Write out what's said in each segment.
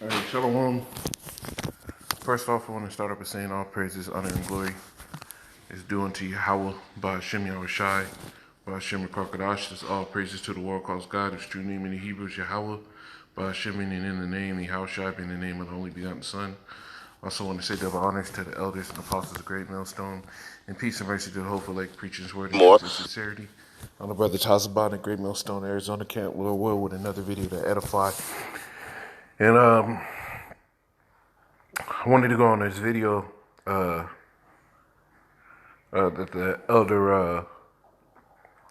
All right, Shalom. First off, I want to start up by saying all praises, honor, and glory is due unto Yahweh, Ba'ashem Yahushai, Ba'ashem Rakakadash. This all praises to the world calls God, whose true name in the Hebrew is Yahweh, Ba'ashem meaning in the name, Yahushai being the name of the only begotten Son. Also want to say double honors to the elders and apostles of Great Millstone, and peace and mercy to the hopeful like preaching his word in truth and sincerity. On the brother Tazabon at Great Millstone, Arizona Camp, Lord will, with another video to edify. And I wanted to go on this video that the elder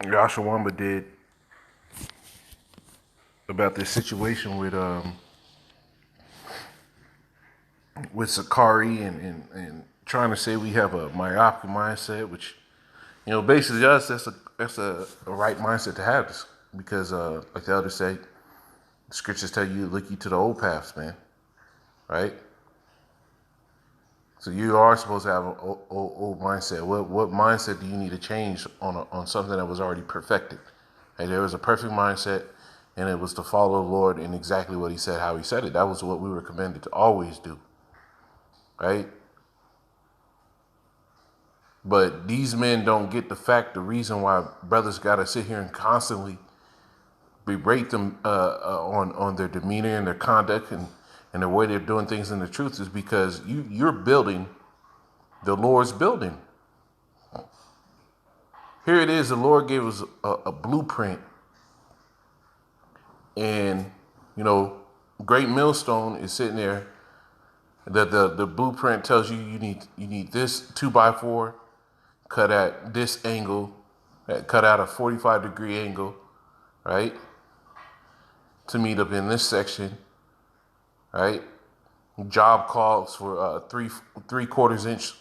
Joshua Wamba did about this situation with Sakari and trying to say we have a myopic mindset, which basically us that's a right mindset to have, this because like the elder say, the scriptures tell you look you to the old paths, man, right? So you are supposed to have an old mindset. What mindset do you need to change on something that was already perfected? Hey, there was a perfect mindset, and it was to follow the Lord in exactly what He said, how He said it. That was what we were commanded to always do, right? But these men don't get the reason why brothers got to sit here and constantly berate them on their demeanor and their conduct and the way they're doing things in the truth is because you're building the Lord's building. Here it is, the Lord gave us a blueprint. And, Great Millstone is sitting there. The blueprint tells you need this 2x4 cut at this angle, cut out a 45-degree angle, right? To meet up in this section. Right, job calls for 3/4 inch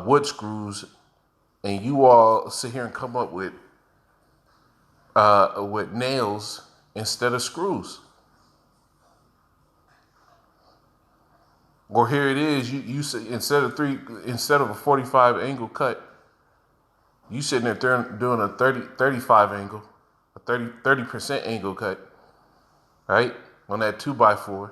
wood screws, and you all sit here and come up with nails instead of screws. Or here it is, you say instead of a 45 angle cut, you sitting there doing a 35 angle, a 30% angle cut. Right? On that 2x4.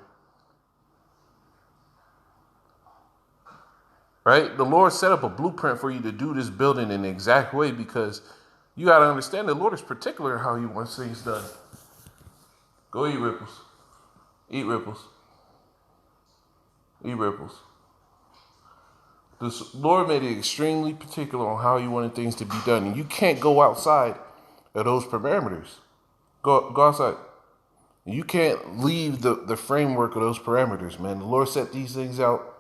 Right? The Lord set up a blueprint for you to do this building in the exact way because you got to understand the Lord is particular how He wants things done. Go eat ripples. Eat ripples. Eat ripples. The Lord made it extremely particular on how He wanted things to be done. And you can't go outside of those parameters. Go outside. You can't leave the framework of those parameters, man. The Lord set these things out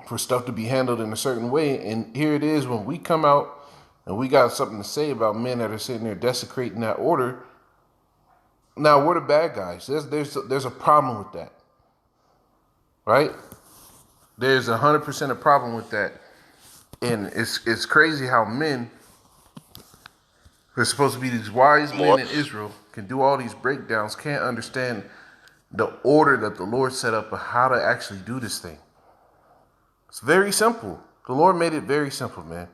for stuff to be handled in a certain way. And here it is when we come out and we got something to say about men that are sitting there desecrating that order. Now, we're the bad guys. There's a problem with that. Right? There's 100% a problem with that. And it's crazy how men who are supposed to be these wise men in Israel can do all these breakdowns, can't understand the order that the Lord set up of how to actually do this thing. It's very simple. The Lord made it very simple, man.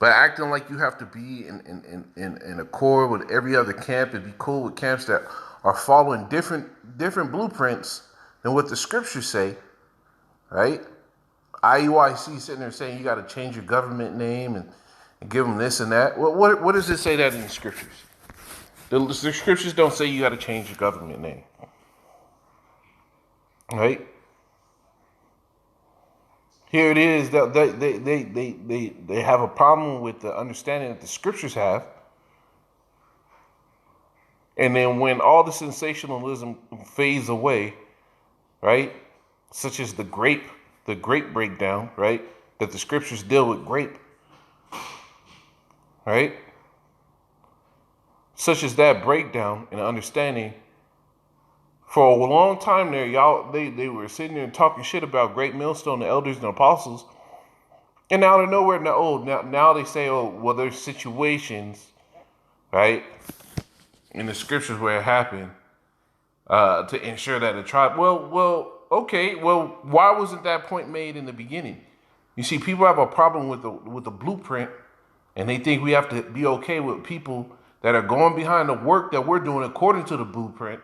But acting like you have to be in accord with every other camp and be cool with camps that are following different blueprints than what the scriptures say, right? IUIC sitting there saying you got to change your government name and give them this and that. What does it say that in the scriptures? The scriptures don't say you got to change your government name, right? Here it is that they have a problem with the understanding that the scriptures have, and then when all the sensationalism fades away, right? Such as the grape breakdown, right? That the scriptures deal with grape, right? Such as that breakdown and understanding. For a long time there, y'all, they were sitting there and talking shit about Great Millstone, the elders and the apostles. And now they're nowhere. Now they say, well, there's situations, right, in the scriptures where it happened to ensure that the tribe. Well, okay. Well, why wasn't that point made in the beginning? You see, people have a problem with the blueprint, and they think we have to be okay with people that are going behind the work that we're doing according to the blueprint,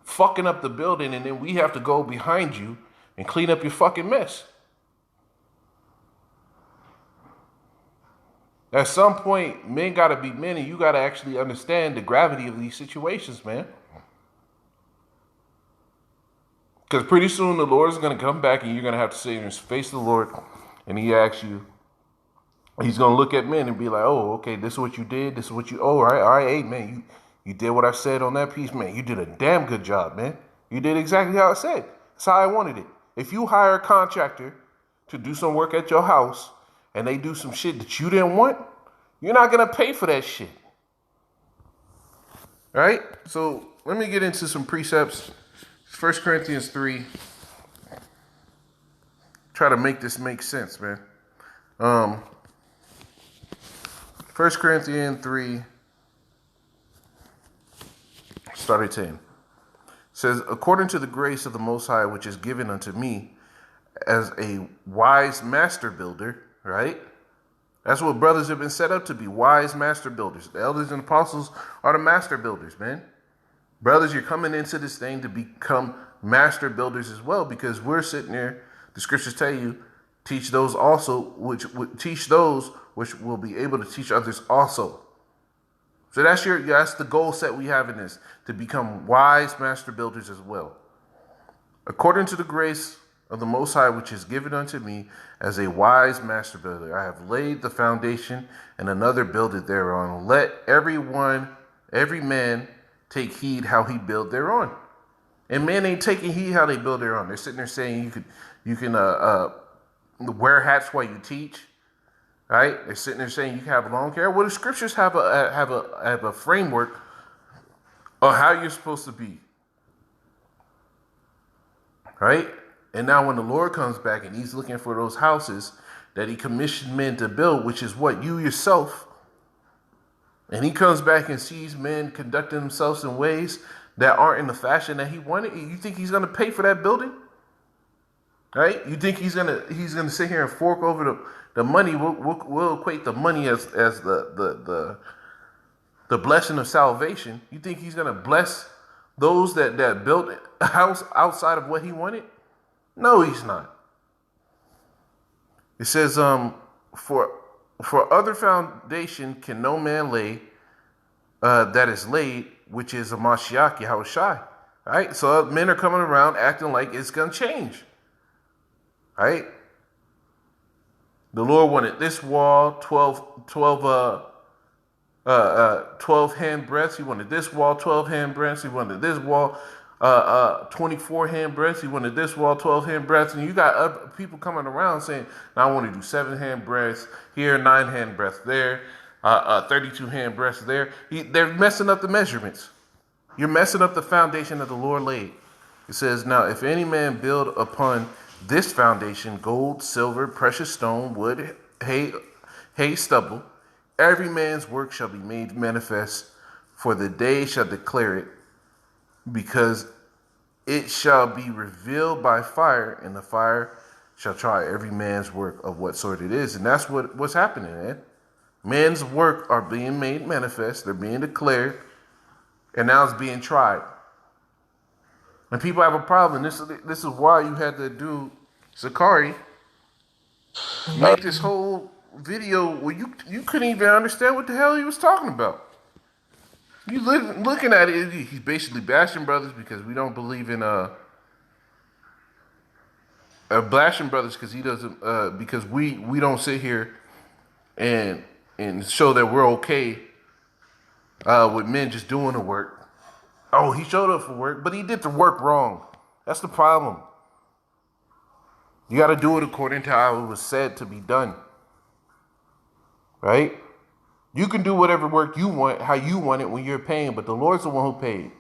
fucking up the building, and then we have to go behind you and clean up your fucking mess. At some point, men gotta be men, and you gotta actually understand the gravity of these situations, man. Because pretty soon the Lord is gonna come back, and you're gonna have to sit and face the Lord, and He asks you. He's gonna look at men and be like, "Oh, okay, this is what you did. This is what you. Oh, all right, hey, man, you did what I said on that piece, man. You did a damn good job, man. You did exactly how I said. That's how I wanted it. If you hire a contractor to do some work at your house and they do some shit that you didn't want, you're not gonna pay for that shit, right? So let me get into some precepts. 1 Corinthians 3. Try to make this make sense, man. 1 Corinthians 3, start at 10. Says, according to the grace of the Most High, which is given unto me as a wise master builder, right? That's what brothers have been set up to be, wise master builders. The elders and apostles are the master builders, man. Brothers, you're coming into this thing to become master builders as well, because we're sitting there, the scriptures tell you, teach those which will be able to teach others also. So that's the goal set we have in this, to become wise master builders as well. According to the grace of the Most High, which is given unto me as a wise master builder, I have laid the foundation, and another builded thereon. Let every man take heed how he build thereon. And men ain't taking heed how they build thereon. They're sitting there saying you can wear hats while you teach. Right? They're sitting there saying you can have long hair. Well, the scriptures have a framework of how you're supposed to be. Right? And now when the Lord comes back and He's looking for those houses that He commissioned men to build, which is what? You yourself. And He comes back and sees men conducting themselves in ways that aren't in the fashion that He wanted. You think He's going to pay for that building? Right? You think he's gonna sit here and fork over the money? We'll equate the money as the blessing of salvation. You think He's gonna bless those that built a house outside of what He wanted? No, He's not. It says, for other foundation can no man lay that is laid, which is a Mashiach Yahushai. Right? So men are coming around acting like it's gonna change. Right? The Lord wanted this wall, 12 hand breadths. He wanted this wall, 12 hand breadths. He wanted this wall, 24 hand breadths. He wanted this wall, 12 hand breadths. And you got other people coming around saying, now I want to do 7 hand breadths here, 9 hand breadths there, 32 hand breadths there. They're messing up the measurements. You're messing up the foundation that the Lord laid. It says, now if any man build upon this foundation, gold, silver, precious stone, wood, hay, stubble, every man's work shall be made manifest, for the day shall declare it, because it shall be revealed by fire, and the fire shall try every man's work of what sort it is. And that's what's happening, man. Men's work are being made manifest, they're being declared, and now it's being tried. And people have a problem. This is why you had to do Zakari make this whole video where you couldn't even understand what the hell he was talking about. You looking at it, he's basically bashing brothers because we don't believe in bashing brothers because he doesn't because we don't sit here and show that we're okay with men just doing the work. Oh, he showed up for work, but he did the work wrong. That's the problem. You got to do it according to how it was said to be done. Right? You can do whatever work you want, how you want it when you're paying, but the Lord's the one who paid.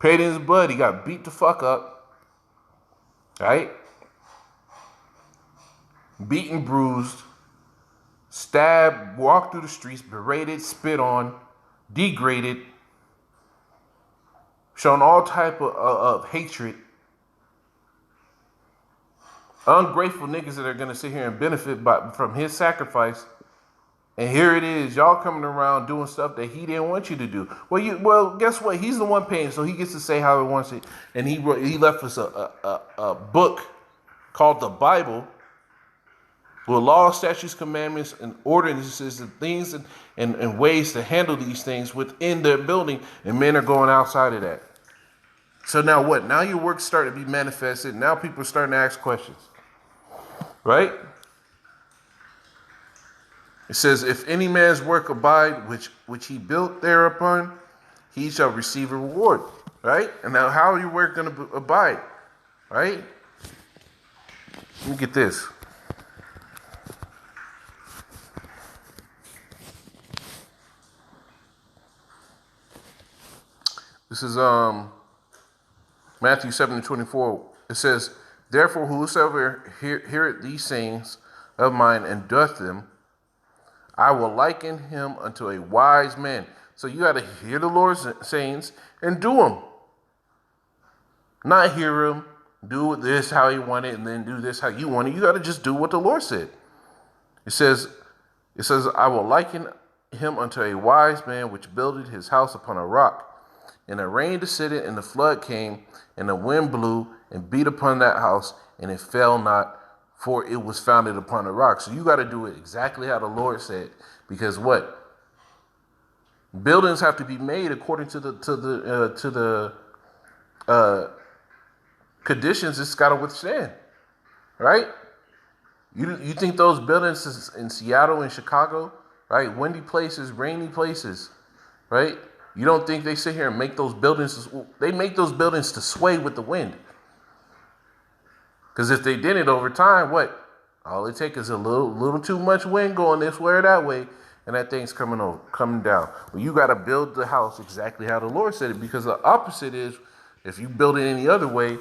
Paid in His blood. He got beat the fuck up. Right? Beaten, bruised, stabbed, walked through the streets, berated, spit on, degraded, shown all type of hatred. Ungrateful niggas that are going to sit here and benefit from His sacrifice And here it is, y'all coming around doing stuff that he didn't want you to do. Well, guess what? He's the one paying, so he gets to say how he wants it. And he left us a book called the Bible with law, statutes, commandments, and ordinances and things and ways to handle these things within their building. And men are going outside of that. So now what? Now your work's starting to be manifested. Now people are starting to ask questions, right? It says, if any man's work abide, which he built thereupon, he shall receive a reward, right? And now how are your work going to abide, right? Let me get this. This is Matthew 7:24. It says, therefore whosoever heareth these sayings of mine and doth them, I will liken him unto a wise man. So you got to hear the Lord's sayings and do them. Not hear him, do this how you want it, and then do this how you want it. You got to just do what the Lord said. It says, I will liken him unto a wise man which builded his house upon a rock. And the rain descended, and the flood came, and the wind blew and beat upon that house, and it fell not, for it was founded upon a rock. So you got to do it exactly how the Lord said, because what? Buildings have to be made according to the conditions it's got to withstand, right? You think those buildings in Seattle and Chicago, right? Windy places, rainy places, right? You don't think they sit here and make those buildings? They make those buildings to sway with the wind. Because if they did it over time, what? All it takes is a little too much wind going this way or that way, and that thing's coming down. Well, you got to build the house exactly how the Lord said it, because the opposite is, if you build it any other way,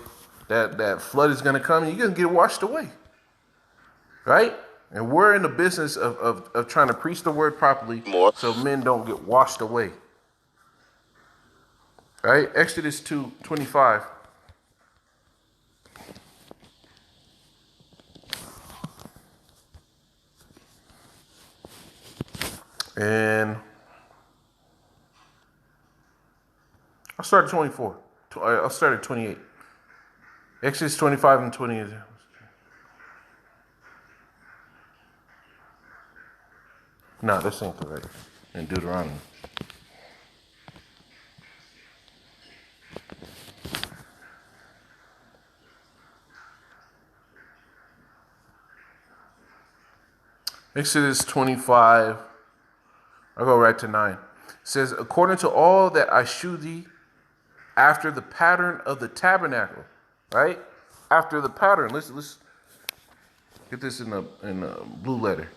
that flood is going to come and you're going to get washed away, right? And we're in the business of trying to preach the word properly so men don't get washed away, right? Exodus 2:25. And I'll start at 24. I'll start at 28. Exodus 25 and 28. No, this ain't the right. In Deuteronomy. Exodus 25. I'll go right to 9. It says, according to all that I shew thee, after the pattern of the tabernacle, right? After the pattern. Let's get this in a blue letter.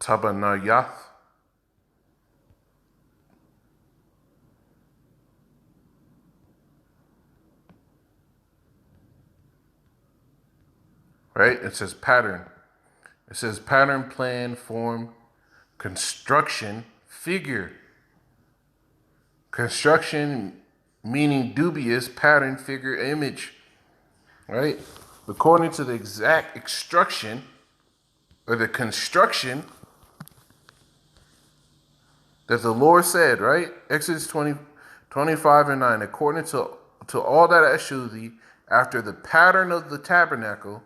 Tabanayath. Right? It says pattern. It says pattern, plan, form, construction, figure. Construction meaning dubious, pattern, figure, image. Right? According to the exact extraction or the construction that the Lord said, right? Exodus 25 and 9. According to all that I shew thee, after the pattern of the tabernacle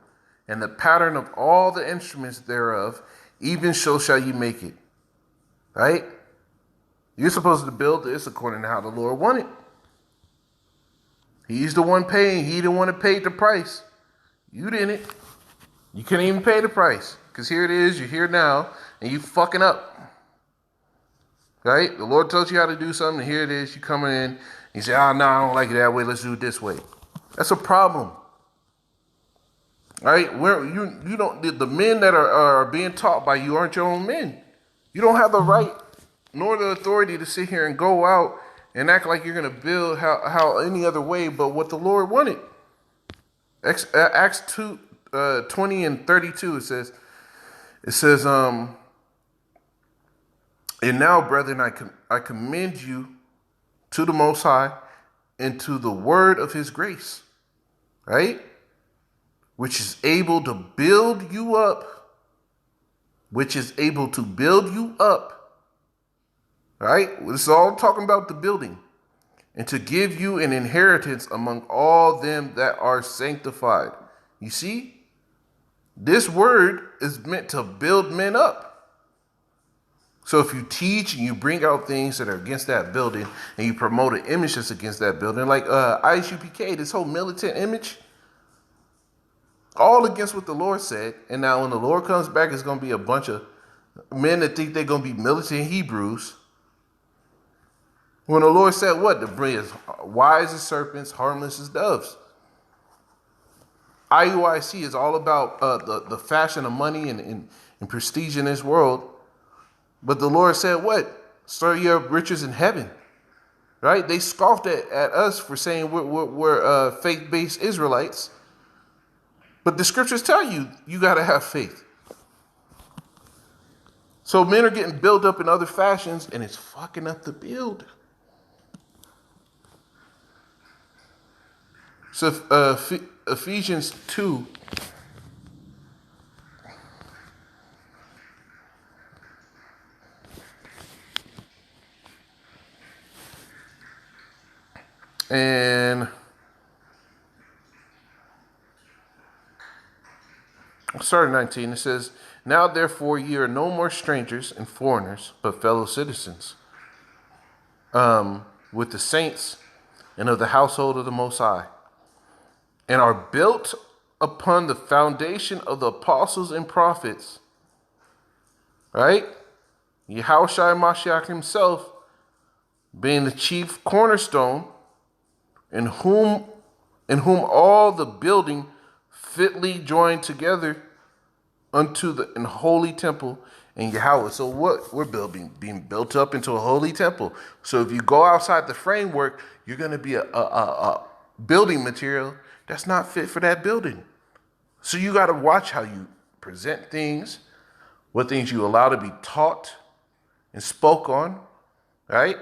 and the pattern of all the instruments thereof, even so shall you make it. Right? You're supposed to build this according to how the Lord wanted. He's the one paying. He the one that paid the price. You didn't. You couldn't even pay the price. Because here it is, you're here now, and you fucking up. Right? The Lord told you how to do something, and here it is, you coming in, and you say, no, I don't like it that way, let's do it this way. That's a problem. Right? Where you don't, the men that are being taught by you aren't your own men. You don't have the right nor the authority to sit here and go out and act like you're going to build how any other way but what the Lord wanted. Acts 2, 20 and 32, it says, and now, brethren, I commend you to the Most High and to the word of his grace, right? Which is able to build you up, right? This is all talking about the building, and to give you an inheritance among all them that are sanctified. You see, this word is meant to build men up. So if you teach and you bring out things that are against that building and you promote an image that's against that building, like ISUPK, this whole militant image, all against what the Lord said. And now when the Lord comes back, it's going to be a bunch of men that think they're going to be militant Hebrews. When the Lord said what? To bring us wise as serpents, harmless as doves. IUIC is all about the fashion of money and prestige in this world. But the Lord said what? Store your riches in heaven. Right? They scoffed at us for saying we're faith-based Israelites. But the scriptures tell you, you got to have faith. So men are getting built up in other fashions, and it's fucking up the build. So Ephesians 2. And starting 19, it says, now therefore ye are no more strangers and foreigners, but fellow citizens with the saints and of the household of the Most High, and are built upon the foundation of the apostles and prophets, right? Yahushua Mashiach himself being the chief cornerstone, in whom all the building fitly joined together unto the holy temple in Yahweh. So what? We're being built up into a holy temple. So if you go outside the framework, you're going to be a building material that's not fit for that building. So you got to watch how you present things, what things you allow to be taught and spoke on, right?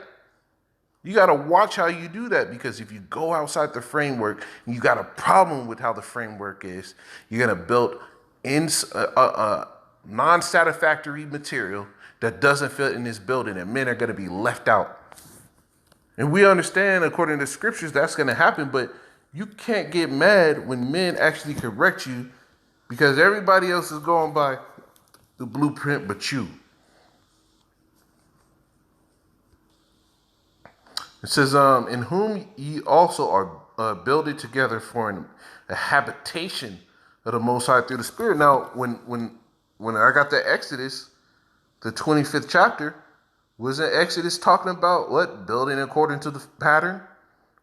You got to watch how you do that, because if you go outside the framework and you got a problem with how the framework is, you're going to build in non-satisfactory material that doesn't fit in this building, and men are going to be left out. And we understand, according to scriptures, that's going to happen, but you can't get mad when men actually correct you, because everybody else is going by the blueprint but you. It says, in whom ye also are builded together for a habitation of the Most High through the Spirit. Now, when I got the Exodus, the 25th chapter, wasn't Exodus talking about what? Building according to the pattern?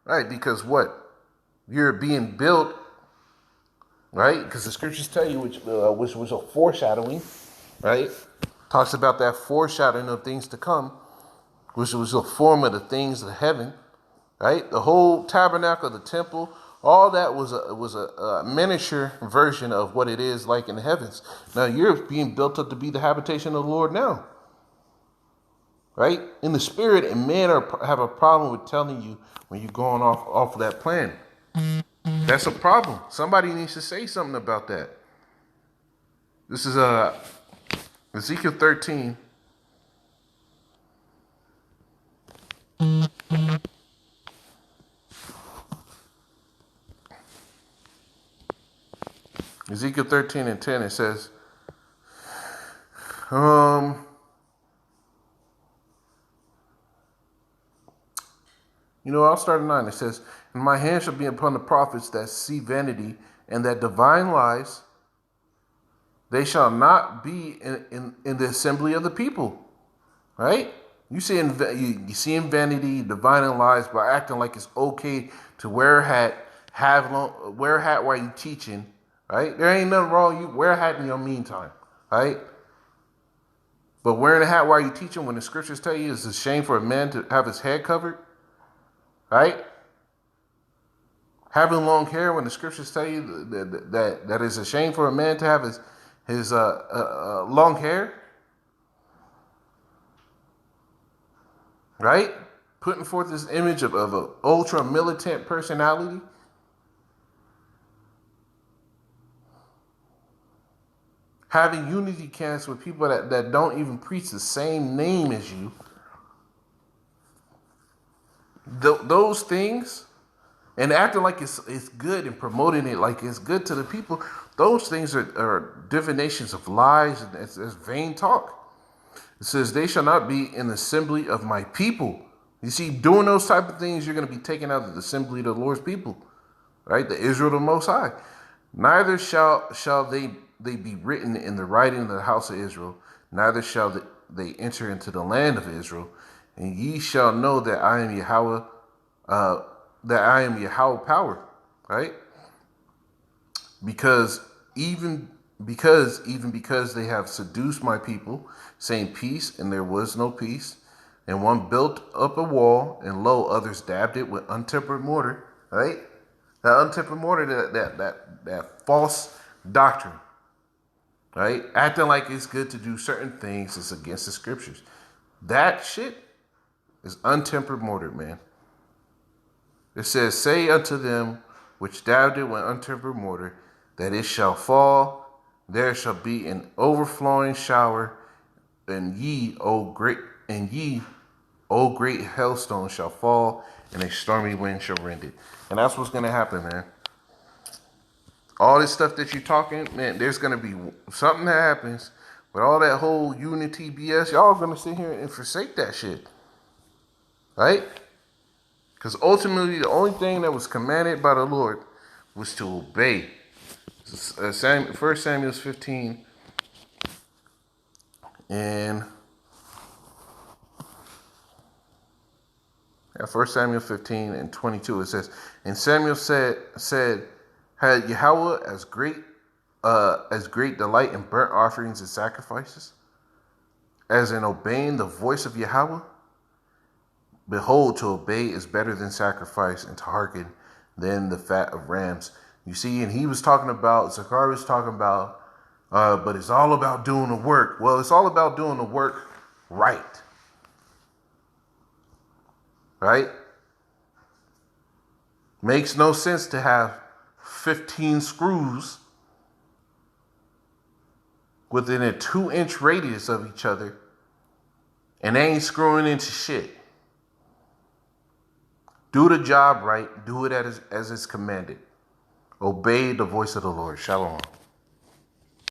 Right, because what? You're being built, right? Because the scriptures tell you, which was a foreshadowing, right? Talks about that foreshadowing of things to come, which was a form of the things of heaven, right? The whole tabernacle, the temple, all that was a miniature version of what it is like in the heavens. Now you're being built up to be the habitation of the Lord now, right? In the spirit, and men have a problem with telling you when you're going off of that plan. That's a problem. Somebody needs to say something about that. This is Ezekiel 13. Ezekiel 13 and 10, it says, I'll start at 9. It says, and my hand shall be upon the prophets that see vanity and that divine lies. They shall not be in the assembly of the people. Right? You see in vanity, divine lies by acting like it's okay to wear a hat, wear a hat while you're teaching. Right? There ain't nothing wrong. You wear a hat in your meantime. Right? But wearing a hat while you're teaching, when the scriptures tell you it's a shame for a man to have his head covered. Right? Having long hair, when the scriptures tell you that it's a shame for a man to have his long hair, right? Putting forth this image of an ultra militant personality. Having unity camps with people that don't even preach the same name as you. Those things, and acting like it's good and promoting it like it's good to the people, those things are divinations of lies, and it's vain talk. It says, they shall not be in the assembly of my people. You see, doing those type of things, you're going to be taken out of the assembly of the Lord's people, right? The Israel of the Most High. Neither shall they be written in the writing of the house of Israel, neither shall they enter into the land of Israel. And ye shall know that I am Yahweh, power, right? Because they have seduced my people, saying peace, and there was no peace. And one built up a wall, and lo, others dabbed it with untempered mortar, right? That untempered mortar, that false doctrine, right? Acting like it's good to do certain things is against the scriptures. That shit is untempered mortar, man. It says, say unto them which dabbed it with untempered mortar, that it shall fall, there shall be an overflowing shower, and ye, O great hailstone shall fall, and a stormy wind shall rend it. And that's what's going to happen, man. All this stuff that you're talking, man, there's going to be something that happens with all that whole unity BS. Y'all going to sit here and forsake that shit, right? Because ultimately, the only thing that was commanded by the Lord was to obey. 1 Samuel 15 and 1 Samuel 15 and 22, it says, and Samuel said, had Yahweh as great delight in burnt offerings and sacrifices, as in obeying the voice of Yahweh? Behold, to obey is better than sacrifice, and to hearken than the fat of rams. You see, and he was talking about, Zechariah was talking about, but it's all about doing the work. Well, it's all about doing the work right. Right? Makes no sense to have 15 screws within a 2-inch radius of each other, and they ain't screwing into shit. Do the job right. Do it as it's commanded. Obey the voice of the Lord. Shalom.